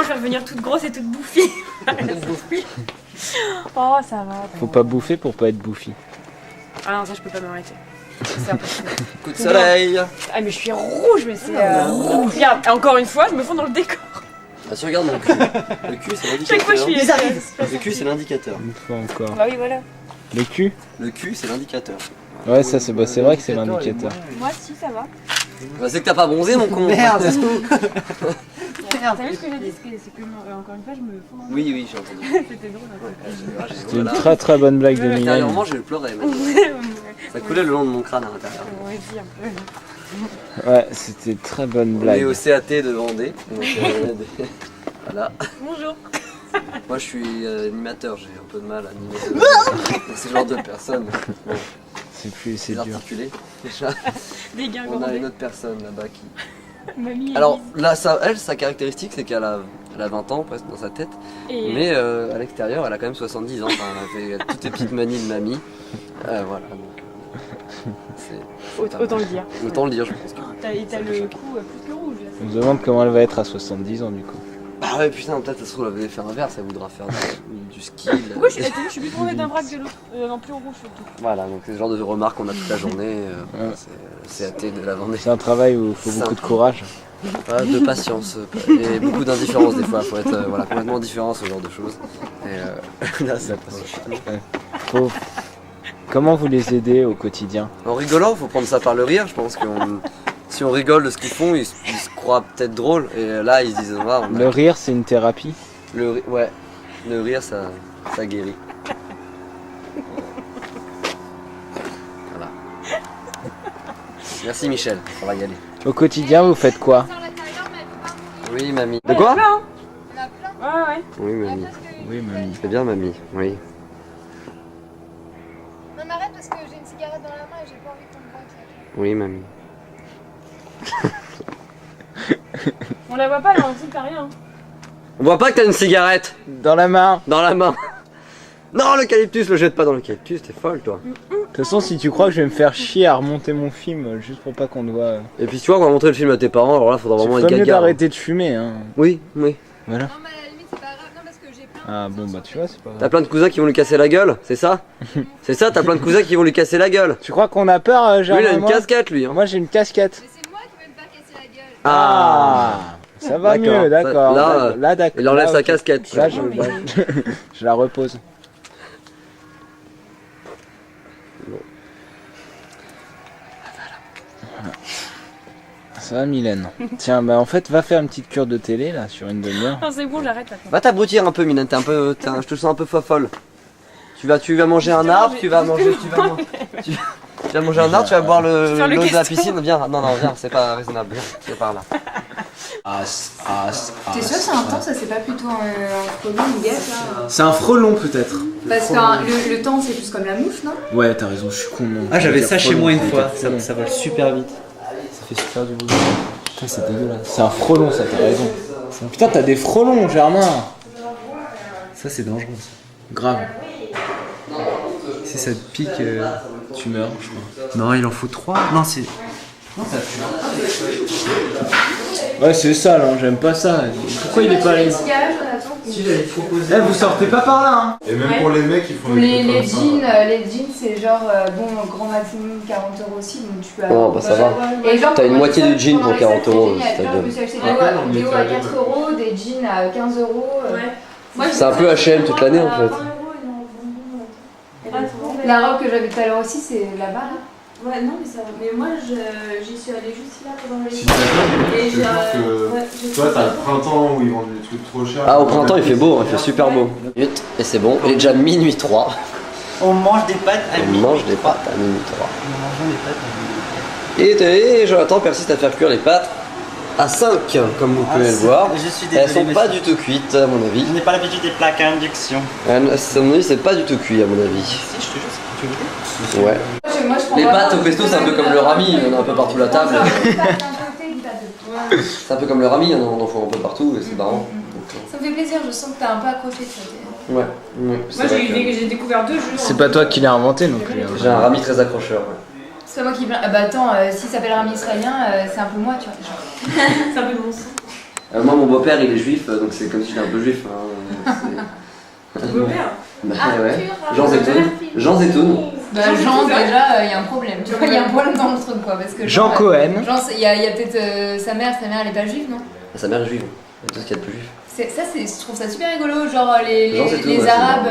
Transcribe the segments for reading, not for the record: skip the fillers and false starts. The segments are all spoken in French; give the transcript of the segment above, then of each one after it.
je vais revenir toute grosse et toute bouffie. Oh, ça va. Faut pas bouffer pour pas être bouffi. Ah non, ça, je peux pas m'arrêter. C'est impossible. Coup de soleil. Ah, mais je suis rouge, mais c'est. Regarde, encore une fois, je me fonds dans le décor. Ah, si regarde mon cul. Le cul, c'est l'indicateur. Chaque fois, je suis. Le cul, c'est l'indicateur. Une fois encore. Bah oui, voilà. Le cul? Le cul, c'est l'indicateur. Ouais, ça c'est c'est vrai que c'est l'indicateur. Moi, si, ça va. Bah, c'est que t'as pas bronzé, mon con. Merde, c'est tout. T'as vu ce que j'ai dit? C'est que, encore une fois, je me fonds dans le Oui, oui, j'ai entendu. C'était drôle. C'était une très très bonne blague de Mylène. Intérieurement, je pleurais. Ça coulait le long de mon crâne à l'intérieur. Ouais, si, un peu. Ouais, c'était une très bonne On est blague. au CAT de Vendée. Donc, voilà. Bonjour. Moi, je suis animateur, j'ai un peu de mal à animer ce genre de personnes. Bon, C'est dur. articulé. Déjà, Des on a guingandais. une autre personne là-bas qui. Mamie. Alors là, sa caractéristique, c'est qu'elle a 20 ans presque dans sa tête, Et... mais à l'extérieur, elle a quand même 70 ans. Enfin, elle a fait toutes les petites manies de mamie. Voilà. Donc, Autant le dire. autant le dire, je pense. T'as le cou plus que rouge. Là. On se demande comment elle va être à 70 ans du coup. Bah ouais, putain, peut-être ça se trouve, elle avait fait inverse, elle voudra faire du ski. Pourquoi je suis plus tombée d'un vrac de l'autre, non plus rouge surtout. Voilà, donc c'est ce genre de remarques qu'on a toute la journée. C'est CAT de la Vendée. C'est un travail où il faut beaucoup de courage. De patience et beaucoup d'indifférence des fois. Faut être voilà, complètement différent ce genre de choses. Et là, c'est Comment vous les aidez au quotidien? en rigolant, faut prendre ça par le rire. Je pense que si on rigole de ce qu'ils font, ils se croient peut-être drôles. Et là, ils se disent on a... Le rire, c'est une thérapie? Ouais, le rire, ça guérit. Voilà. Merci Michel, on va y aller. Au quotidien, vous faites quoi? Oui, mamie. De quoi? Ouais. Oui, mamie. Oui, mamie. C'est bien, mamie. Oui. Non, m'arrête parce que j'ai une cigarette dans la main et j'ai pas envie qu'on me voie. Oui, mamie. On la voit pas, là, on dit t'as rien. On voit pas que t'as une cigarette Dans la main. dans la main. Non, l'eucalyptus, le jette pas dans l'eucalyptus, t'es folle, toi. De toute façon, si tu crois que je vais me faire chier à remonter mon film juste pour pas qu'on te voit. Et puis tu vois, on va montrer le film à tes parents, alors là, faudra vraiment C'est être mieux gaga. d'arrêter de fumer, hein. Oui. Voilà. Non, mais à la limite, c'est pas grave. Non, parce que j'ai plein Ah bon, bah tu vois, c'est pas T'as grave. plein de cousins qui vont lui casser la gueule, c'est ça? C'est ça, t'as plein de cousins qui vont lui casser la gueule. Tu crois qu'on a peur, Lui, Germain il a et une moi casquette, lui. Hein. Moi, j'ai une casquette. Mais c'est moi qui vais me faire casser la gueule. Ah, Ça va D'accord. mieux, d'accord. Là, d'accord. il enlève Là, sa ok. casquette. Là, je la repose. Ça va, Mylène? Tiens, bah en fait, va faire une petite cure de télé là sur une demi-heure. Non, c'est bon, j'arrête maintenant. Va t'abrutir un peu, Mylène, je te sens un peu fofolle. Tu vas manger un arbre, tu vas manger un arbre, tu vas boire Faire le l'eau de la gaston. piscine. Viens, non, viens, c'est pas raisonnable, viens, c'est par là. T'es sûr que c'est un temps, ça c'est pas plutôt un frelon ou guêpe là? C'est un frelon peut-être. Parce que le temps c'est plus comme la mouche, non? Ouais, t'as raison, je suis con. non. Ah, j'avais ça chez moi une Frelon, fois, frelon. ça vole super vite. Ça fait super du bruit. Putain, c'est dégueulasse. C'est un frelon, ça, t'as raison. Putain, t'as des frelons, Germain. Ça, c'est dangereux. Ça. Grave. Si ça te pique. Tu meurs, je crois. Non, il en faut 3. Non, c'est. Ouais, c'est sale, hein, j'aime pas ça. Pourquoi il est pas allé? Eh, vous sortez pas par là, hein. Et même pour les mecs, ils font Pour des les trucs comme ça. jeans c'est genre bon grand maximum 40 € aussi donc tu peux Oh, avoir. bah ça va. Et genre, T'as une pour moitié les du jean soldes, pour pendant les 40 soldes, €, c'est génial. c'est Genre, bien. je me suis acheté Après, on des hauts était à allé 4 €, des jeans à 15 €. Moi, C'est un peu H&M toute l'année en fait. La robe que j'avais tout à l'heure aussi c'est là-bas là. Ouais, non, mais ça va. Mais moi, j'y suis allée juste là pendant les. Si t'as pas, Et je te jure que toi t'as le printemps où ils vendent des trucs trop chers. Ah, au printemps il fait beau, il fait super beau. Et c'est bon, il est déjà minuit 3. On mange des pâtes à On minuit. mange des pâtes à minuit 3. Nous mangeons des pâtes à minuit. Et Jonathan persiste à faire cuire les pâtes à 5, comme vous pouvez le voir. Je suis Elles désolé, sont pas monsieur. du tout cuites à mon avis. Je n'ai pas l'habitude des plaques à induction. À mon avis, c'est pas du tout cuit à mon avis. Si, je te jure, tu veux goûter? Ouais. Moi, je prends Les pas pâtes au vraiment pesto, c'est un peu comme le rami, il y en a un peu partout la table. Genre, une pâte d'un côté, une pâte de l'autre. C'est un peu comme le rami, on en faut un peu partout et c'est marrant. Ça me fait plaisir, je sens que t'as un peu accroché ça. Ouais. Moi, j'ai découvert 2 jeux. C'est pas toi qui l'as inventé non plus. hein. J'ai un rami très accrocheur. Ouais. C'est pas moi qui. Ah bah attends, s'il s'appelle Rami israélien, c'est un peu moi, tu vois. Genre. C'est un peu bon sang. Moi, mon beau-père, il est juif, donc c'est comme si j'étais un peu juif. Hein. Beau-père. Bah ouais. Jean Zetoun. Jean Zetoun. Bah, Jean, déjà, il y a un problème. Tu vois, il y a un problème dans le truc, quoi. Parce que Jean Cohen. Jean, il y a peut-être sa mère elle est pas juive, non? Sa mère est juive. C'est tout ce qu'il y a de plus juif. Ça, je trouve ça super rigolo, genre les Jean Zetoun, ouais, Arabes.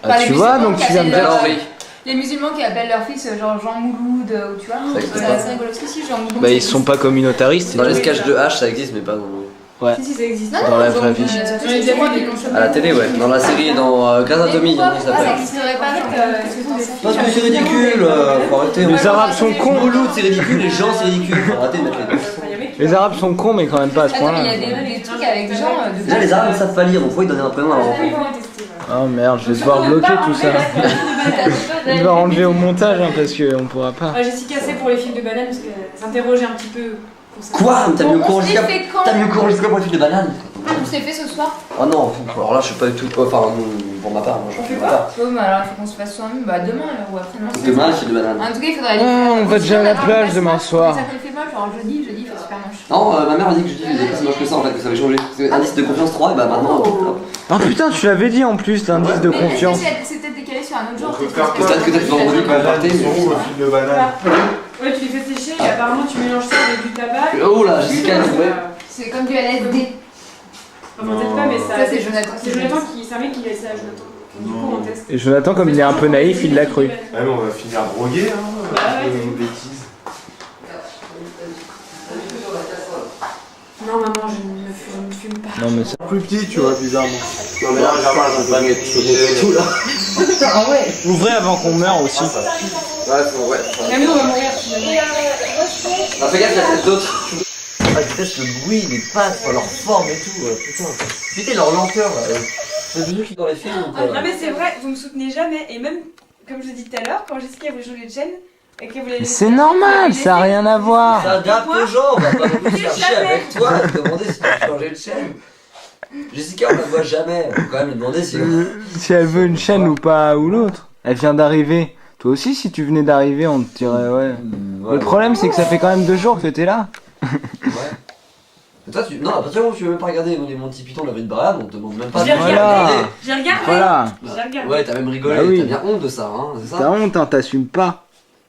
Ah, les tu vois, musulmans donc qui tu viens de appellent dire- leur- oui. Les musulmans qui appellent leur fils genre Jean Mouloud, ou tu vois. Ça existe C'est pas. assez rigolo. Si, Jean Mouloud. Bah, ça ils sont existe. pas communautaristes. Dans les sketchs de H, ça existe, mais pas dans. Si, ça existe. Non, Dans la Jean vraie Mouloud, vie. c'est moi qui l'ont chopé. À la télé, ouais. Dans la série, dans Grâce Anatomie, Pourquoi ça ça s'appelle. n'existerait pas, Jean Mouloud? Qu'est-ce que t'en sais? Parce que c'est ridicule, faut arrêter. Les Arabes sont cons. Mouloud, c'est ridicule, les gens, c'est ridicule. Faut arrêter de mettre les deux. Les Arabes sont cons, mais quand même pas à ce Attends, mais il y point-là. a des trucs avec des gens. Déjà, les Arabes ne savent pas lire, donc faut lui donner un prénom à leur enfant. Oh merde, je vais devoir bloquer tout ça. Je vais enlever au montage hein, parce qu'on pourra pas. Jessica, c'est pour les films de banane parce qu'elle s'interrogeait un petit peu. Quoi? T'as mis au courant On s'est jusqu'à fait quand? T'as mis au courant jusqu'à pour les films de banane? On s'est fait ce soir. Oh non, alors là, je suis pas du tout. Enfin, pour ma part, moi, je fais pas. Oh, mais alors il faut qu'on se fasse soi-même. Bah, demain alors, ou après-demain. Demain, les films de banane. En tout cas, il faudrait aller. Ah, on va déjà à la plage demain soir. Ça fait moche, genre jeudi, il fait super moche. Non, ma mère a dit que je dis pas si moche que ça en fait, que ça avait changé. Parce que indice de confiance 3, et bah maintenant. Ah putain, tu l'avais dit en plus, l'indice de Mais confiance. c'est peut-être décalé sur un autre jour. On peut peut-être faire parce Peut-être que t'as vendredi quand vous partez, Ils sont où, mais. le film de banane? Ouais, tu les fais sécher et apparemment tu mélanges ça avec du tabac. Oh là, Jessica, elle a trouvé. c'est comme du LSD. Enfin, peut-être pas, mais ça. Ça, c'est Jonathan. C'est Jonathan qui. C'est un mec qui laisse ça à Jonathan. Du coup, on teste. Et Jonathan, comme il est un peu naïf, il l'a cru. Ah mais on va finir drogué, hein. Bah ouais, avec c'est- nos bêtises. Non, maman, je ne fume pas. Non, mais ça. Plus petit, tu vois, bizarrement. Non, mais là, regarde, je peux pas mettre tout là. Ah ouais. Ouvrez avant qu'on meure aussi. Ouais, faut, ouais. Même nous, on va mourir. Ah, fais gaffe, il y a peut-être d'autres. Ah, je déteste le bruit, les pattes, leur forme et tout, putain. Putain, leur lenteur, là. C'est venu qui dans les films ou quoi? Non, mais c'est vrai, vous me soutenez jamais. Et même, comme je l'ai dit tout à l'heure, quand Jessica voulait changer de chaîne. Et qu'elle voulait. C'est normal, ça a rien à voir. Ça adapte aux gens, on va pas non plus chercher avec toi, te demander si tu veux changer de chaîne. Jessica, on la voit jamais, on peut quand même lui demander si. Si elle veut une chaîne ou pas ou l'autre. Elle vient d'arriver. Toi aussi, si tu venais d'arriver, on te dirait ouais. Le problème, c'est que ça fait quand même 2 jours que t'es là. Ouais. Mais toi, non, à partir du moment où tu veux même pas regarder les Monty Python, la vie de Brian, on te demande même pas J'ai de regardé. regarder. J'ai regardé. Voilà. J'ai regardé. Ouais, t'as même rigolé, Bah oui. t'as bien honte de ça, hein, c'est T'as ça? honte, hein, t'assumes pas.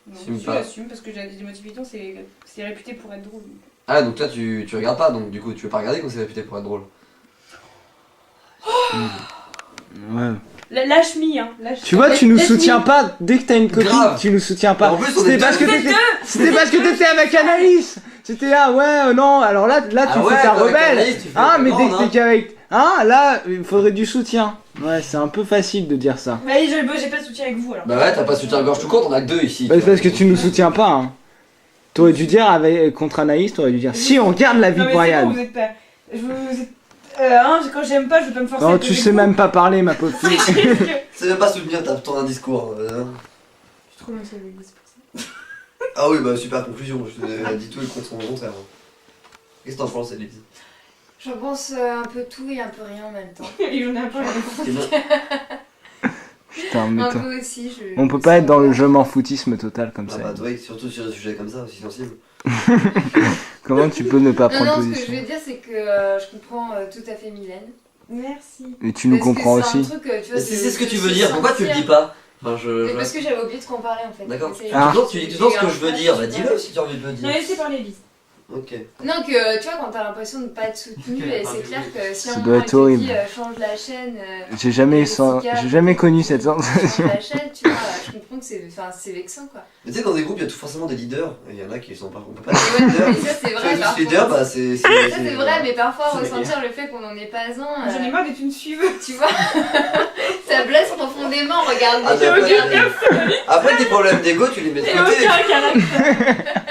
Non, Assume si, pas. j'assume parce que j'ai dit Monty Python, c'est réputé pour être drôle. Ah, donc toi, tu regardes pas, donc du coup, tu veux pas regarder quand c'est réputé pour être drôle. Ouais. Lâche-mi, hein. Tu vois, tu nous Laisse-mi. soutiens pas. Dès que t'as une copine, Grave. tu nous soutiens pas. Et en plus, on C'était est parce deux. que t'étais avec Anaïs. C'était non, alors là tu Ah fais ouais, ta toi, avec rebelle. Anaïs, tu fais Hein, la mais grande, dès hein. que t'es qu'avec. Hein, là, il faudrait du soutien. Ouais, c'est un peu facile de dire ça. Mais j'ai pas de soutien avec vous alors. Bah ouais, t'as pas soutien-gorge tout court, on a que 2 ici. Bah, c'est parce que tu nous soutiens pas, hein. T'aurais dû dire contre Anaïs, t'aurais dû dire si on regarde la vie Non, de mais c'est Brian. bon, vous êtes pas. Vous êtes. Hein, quand j'aime pas, je vais pas me forcer. Non, à tu être sais avec même pas parler, ma pauvre fille. vous. C'est même pas soutenir ton discours. Je suis trop loin sur l'église pour ça. Ah oui, bah super conclusion, je te dis tout et contre son contraire. Qu'est-ce que t'en penses, Elise? J'en pense un peu tout et un peu rien en même temps. Et j'en ai un peu. Putain, mais Un toi. peu aussi, On peut pas être dans le je m'en foutisme total comme Ah ça. bah toi, surtout sur des sujets comme ça, aussi sensibles. Comment tu peux ne pas Non, prendre non, ce que je position veux dire, c'est que je comprends tout à fait Mylène. Merci. Et tu nous Parce que comprends c'est un aussi. truc, tu vois, Mais si c'est ce que tu veux se dire, pourquoi tu le sentir. dis pas? Enfin, Mais parce que j'avais oublié de qu'on parlait en fait. D'accord. C'est- Ah. Tu dis toujours ce que je veux dire, bah dis-le si tu as envie de le Non, dire. laissez parler Elise. Ok. Non, que tu vois, quand t'as l'impression de pas être soutenu, et c'est clair que si Ça un doit moment être elle te horrible. dit j'ai chaîne, J'ai jamais connu cette sensation. change la chaîne, tu vois, je comprends que c'est vexant quoi. Mais tu sais, dans des groupes, il y a tout forcément des leaders, et il y en a qui sont pas. On peut pas Ouais, être leader. mais ça c'est vrai, Tous parfois. leader, bah c'est. Ça c'est vrai, mais parfois c'est ressentir le fait qu'on en est pas un, J'en ai marre d'être une suiveuse. tu vois, ça blesse profondément, regarde. Ah, J'ai d'accord. aucun Après, tes problèmes d'ego, tu les mets de Et côté. aucun caractère.